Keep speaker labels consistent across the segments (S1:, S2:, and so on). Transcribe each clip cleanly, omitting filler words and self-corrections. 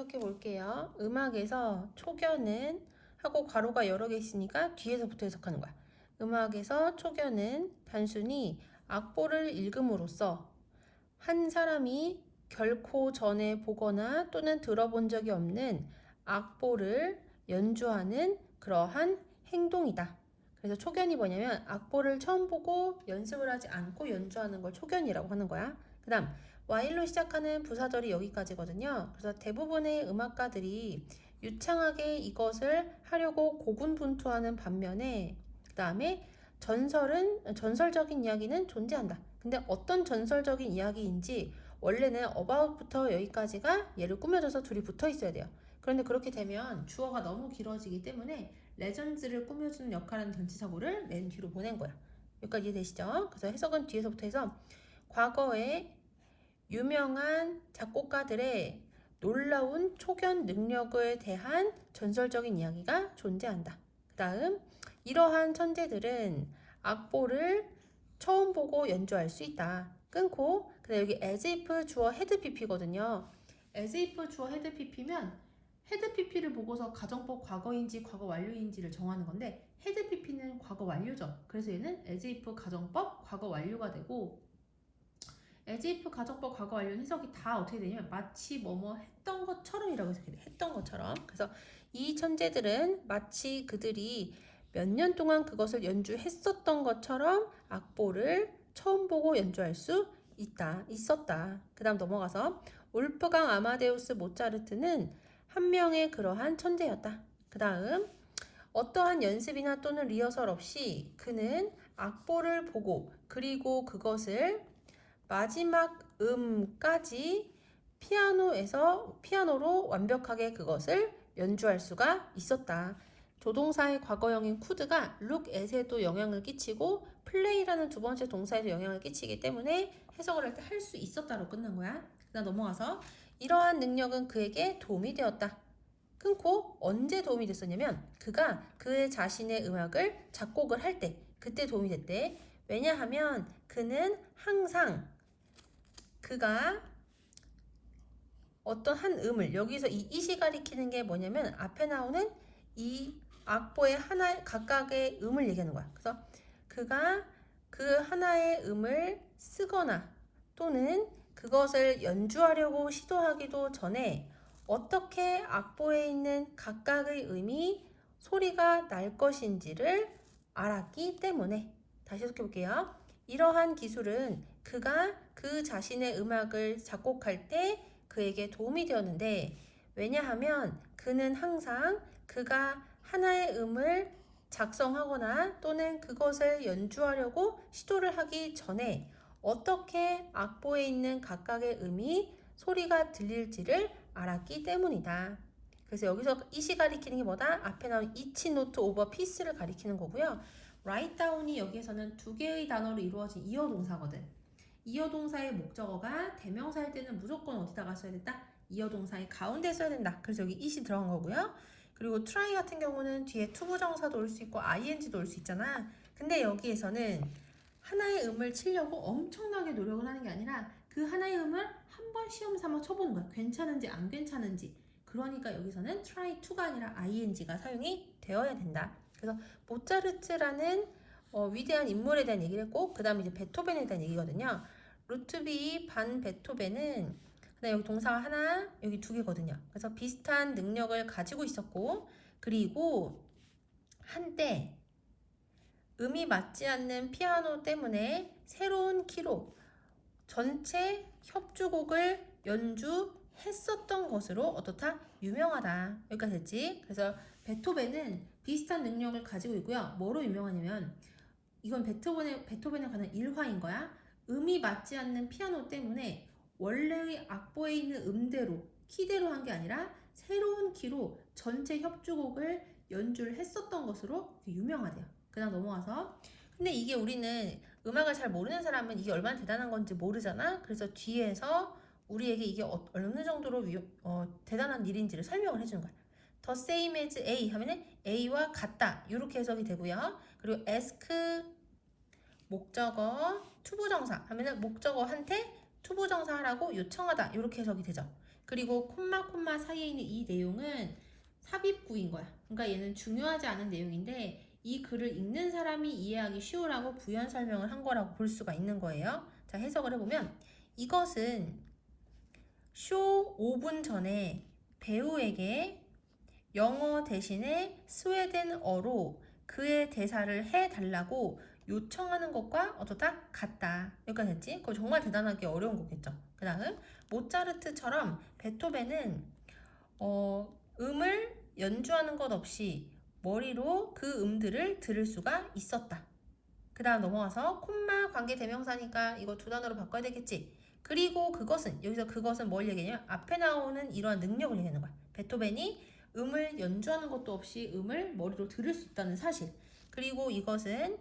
S1: 해석해 볼게요. 음악에서 초견은 하고 괄호가 여러 개 있으니까 뒤에서부터 해석하는 거야. 음악에서 초견은 단순히 악보를 읽음으로써 한 사람이 결코 전에 보거나 또는 들어본 적이 없는 악보를 연주하는 그러한 행동이다. 그래서 초견이 뭐냐면 악보를 처음 보고 연습을 하지 않고 연주하는 걸 초견이라고 하는 거야. 그 다음 Y로 시작하는 부사절이 여기까지거든요. 그래서 대부분의 음악가들이 유창하게 이것을 하려고 고군분투하는 반면에 그 다음에 전설적인 이야기는 존재한다. 근데 어떤 전설적인 이야기인지 원래는 about부터 여기까지가 얘를 꾸며줘서 둘이 붙어 있어야 돼요. 그런데 그렇게 되면 주어가 너무 길어지기 때문에 레전드를 꾸며주는 역할하는 전치사고를 맨 뒤로 보낸 거야. 여기까지 이해되시죠? 그래서 해석은 뒤에서부터 해서 과거에 유명한 작곡가들의 놀라운 초견 능력에 대한 전설적인 이야기가 존재한다. 그 다음 이러한 천재들은 악보를 처음 보고 연주할 수 있다. 끊고 그다음 여기 as if 주어 head pp거든요. as if 주어 head pp면 head pp를 보고서 가정법 과거인지 과거 완료인지를 정하는 건데 head pp는 과거 완료죠. 그래서 얘는 as if 가정법 과거 완료가 되고 as if 가정법 과거 완료 해석이 다 어떻게 되냐면 마치 뭐뭐 했던 것처럼이라고 해석이 돼. 했던 것처럼. 그래서 이 천재들은 마치 그들이 몇 년 동안 그것을 연주했었던 것처럼 악보를 처음 보고 연주할 수 있었다. 그 다음 넘어가서 울프강 아마데우스 모차르트는 한 명의 그러한 천재였다. 그 다음 어떠한 연습이나 또는 리허설 없이 그는 악보를 보고 그리고 그것을 마지막 음까지 피아노로 완벽하게 그것을 연주할 수가 있었다. 조동사의 과거형인 could가 look at에도 영향을 끼치고 play라는 두 번째 동사에도 영향을 끼치기 때문에 해석을 할 때 할 수 있었다로 끝난 거야. 그다음 넘어가서 이러한 능력은 그에게 도움이 되었다. 끊고 언제 도움이 됐었냐면 그가 그의 자신의 음악을 작곡을 할 때 그때 도움이 됐대. 왜냐하면 그는 항상 그가 어떤 한 음을 여기서 이 it이 가리키는 게 뭐냐면 앞에 나오는 이 악보의 하나 각각의 음을 얘기하는 거야. 그래서 그가 그 하나의 음을 쓰거나 또는 그것을 연주하려고 시도하기도 전에 어떻게 악보에 있는 각각의 음이 소리가 날 것인지를 알았기 때문에 다시 해석해 볼게요. 이러한 기술은 그가 그 자신의 음악을 작곡할 때 그에게 도움이 되었는데 왜냐하면 그는 항상 그가 하나의 음을 작성하거나 또는 그것을 연주하려고 시도를 하기 전에 어떻게 악보에 있는 각각의 음이 소리가 들릴지를 알았기 때문이다. 그래서 여기서 it이 가리키는 게 뭐다? 앞에 나온 each note over piece를 가리키는 거고요. write down이 여기에서는 두 개의 단어로 이루어진 이어 동사거든. 이어 동사의 목적어가 대명사일 때는 무조건 어디다가 써야 된다? 이어 동사의 가운데 써야 된다. 그래서 여기 it이 들어간 거고요. 그리고 try 같은 경우는 뒤에 투부정사도 올 수 있고 ing도 올 수 있잖아. 근데 여기에서는 하나의 음을 치려고 엄청나게 노력을 하는 게 아니라 그 하나의 음을 한 번 시험 삼아 쳐보는 거야. 괜찮은지 안 괜찮은지. 그러니까 여기서는 try to가 아니라 ing가 사용이 되어야 된다. 그래서 모차르트라는 위대한 인물에 대한 얘기를 했고 그 다음에 이제 베토벤에 대한 얘기거든요. 루트비 반 베토벤은 그다음 여기 동사가 하나 여기 두 개거든요. 그래서 비슷한 능력을 가지고 있었고 그리고 한때 음이 맞지 않는 피아노 때문에 새로운 키로 전체 협주곡을 연주했었던 것으로 어떻다? 유명하다. 여기까지 됐지? 그래서 베토벤은 비슷한 능력을 가지고 있고요. 뭐로 유명하냐면 이건 베토벤에 관한 일화인 거야. 음이 맞지 않는 피아노 때문에 원래의 악보에 있는 음대로 키대로 한 게 아니라 새로운 키로 전체 협주곡을 연주를 했었던 것으로 유명하대요. 그다음 넘어가서 근데 이게 우리는 음악을 잘 모르는 사람은 이게 얼마나 대단한 건지 모르잖아. 그래서 뒤에서 우리에게 이게 어느 정도로 대단한 일인지를 설명을 해주는 거야. The same as A 하면은 A와 같다 이렇게 해석이 되고요. 그리고 ask 목적어 투부정사 하면은 목적어한테 투부정사라고 요청하다 이렇게 해석이 되죠. 그리고 콤마 사이에 있는 이 내용은 삽입구인 거야. 그러니까 얘는 중요하지 않은 내용인데 이 글을 읽는 사람이 이해하기 쉬우라고 부연 설명을 한 거라고 볼 수가 있는 거예요. 자, 해석을 해보면 이것은 쇼 5분 전에 배우에게 영어 대신에 스웨덴어로 그의 대사를 해달라고 요청하는 것과 어떻다? 같다. 여기까지 했지? 그거 정말 대단하게 어려운 거겠죠. 그 다음 모차르트처럼 베토벤은 음을 연주하는 것 없이 머리로 그 음들을 들을 수가 있었다. 그 다음 넘어가서 콤마 관계 대명사니까 이거 두 단어로 바꿔야 되겠지. 그리고 그것은 여기서 그것은 뭘 얘기하냐면 앞에 나오는 이러한 능력을 얘기하는 거야. 베토벤이 음을 연주하는 것도 없이 음을 머리로 들을 수 있다는 사실. 그리고 이것은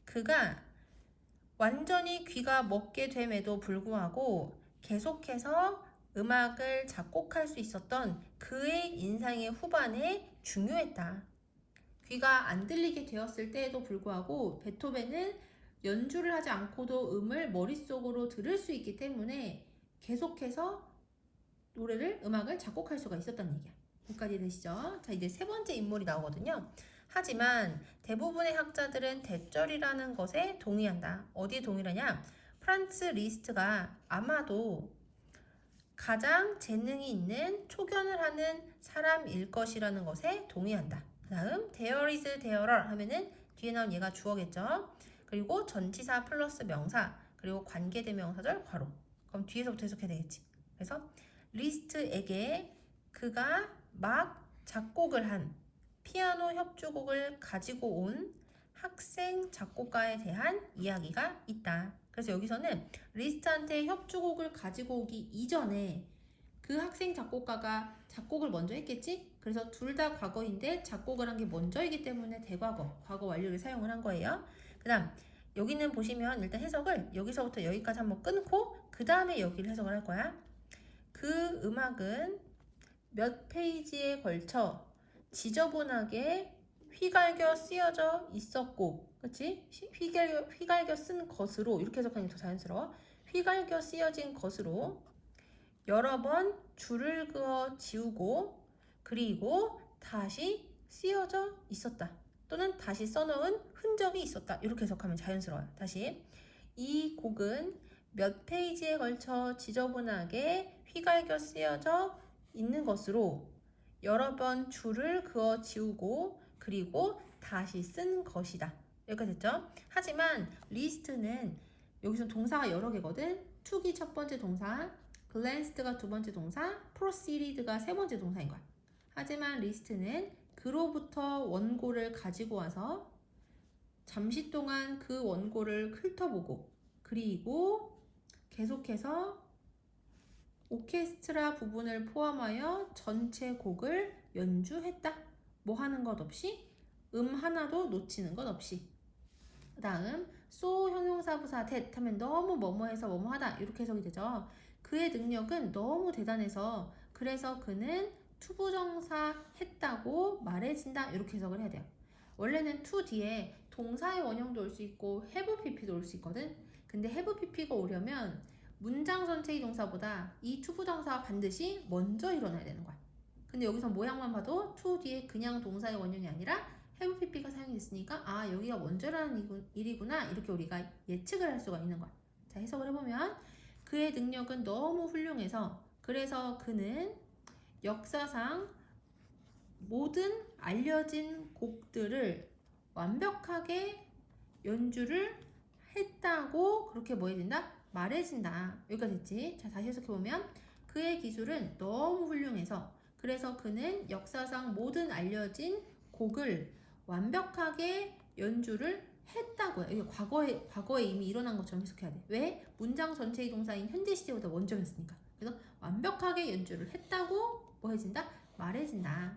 S1: 그가 완전히 귀가 먹게 됨에도 불구하고 계속해서 음악을 작곡할 수 있었던 그의 인생의 후반에 중요했다. 귀가 안 들리게 되었을 때에도 불구하고 베토벤은 연주를 하지 않고도 음을 머릿속으로 들을 수 있기 때문에 계속해서 음악을 작곡할 수가 있었다는 얘기야. 여기까지 되시죠? 자, 이제 세 번째 인물이 나오거든요. 하지만 대부분의 학자들은 대절이라는 것에 동의한다. 어디에 동의하냐? 프란츠 리스트가 아마도 가장 재능이 있는 초견을 하는 사람일 것이라는 것에 동의한다. 그 다음 there is, thereer 하면은 뒤에 나온 얘가 주어겠죠. 그리고 전치사 플러스 명사 그리고 관계대명사절 괄호. 그럼 뒤에서부터 해석해야 되겠지. 그래서 리스트에게 그가 막 작곡을 한 피아노 협주곡을 가지고 온 학생 작곡가에 대한 이야기가 있다. 그래서 여기서는 리스트한테 협주곡을 가지고 오기 이전에 그 학생 작곡가가 작곡을 먼저 했겠지? 그래서 둘 다 과거인데 작곡을 한 게 먼저이기 때문에 대과거, 과거 완료를 사용을 한 거예요. 그 다음 여기는 보시면 일단 해석을 여기서부터 여기까지 한번 끊고 그 다음에 여기를 해석을 할 거야. 그 음악은 몇 페이지에 걸쳐 지저분하게 휘갈겨 쓰여져 있었고, 그치? 휘갈겨 쓴 것으로, 이렇게 해석하는 게 더 자연스러워. 휘갈겨 쓰여진 것으로 여러 번 줄을 그어 지우고, 그리고 다시 쓰여져 있었다. 또는 다시 써놓은 흔적이 있었다. 이렇게 해석하면 자연스러워요. 다시. 이 곡은 몇 페이지에 걸쳐 지저분하게 휘갈겨 쓰여져 있는 것으로 여러 번 줄을 그어 지우고 그리고 다시 쓴 것이다. 여기까지 됐죠? 하지만 리스트는 여기서 동사가 여러 개거든. to기 첫 번째 동사, glanced가 두 번째 동사, proceeded가 세 번째 동사인 거야. 하지만 리스트는 그로부터 원고를 가지고 와서 잠시 동안 그 원고를 훑어보고 그리고 계속해서 오케스트라 부분을 포함하여 전체 곡을 연주했다. 뭐 하는 것 없이, 하나도 놓치는 것 없이. 그 다음 so 형용사부사 that 하면 너무 뭐뭐해서 뭐뭐하다 이렇게 해석이 되죠. 그의 능력은 너무 대단해서 그래서 그는 투부정사 했다고 말해진다 이렇게 해석을 해야 돼요. 원래는 to 뒤에 동사의 원형도 올 수 있고 have pp도 올 수 있거든. 근데 have pp가 오려면 문장 전체의 동사보다 이 투부정사가 반드시 먼저 일어나야 되는 거야. 근데 여기서 모양만 봐도 to 뒤에 그냥 동사의 원형이 아니라 have pp가 사용이 됐으니까 아 여기가 먼저 일어나는 일이구나 이렇게 우리가 예측을 할 수가 있는 거야. 자, 해석을 해보면 그의 능력은 너무 훌륭해서 그래서 그는 역사상 모든 알려진 곡들을 완벽하게 연주를 했다고 그렇게 뭐 해야 된다? 말해진다. 여기까지 됐지? 자, 다시 해석해보면 그의 기술은 너무 훌륭해서 그래서 그는 역사상 모든 알려진 곡을 완벽하게 연주를 했다고요. 이게 과거에 이미 일어난 것처럼 해석해야 돼. 왜? 문장 전체의 동사인 현재 시제보다 먼저 했으니까. 그래서 완벽하게 연주를 했다고 뭐 해진다? 말해진다.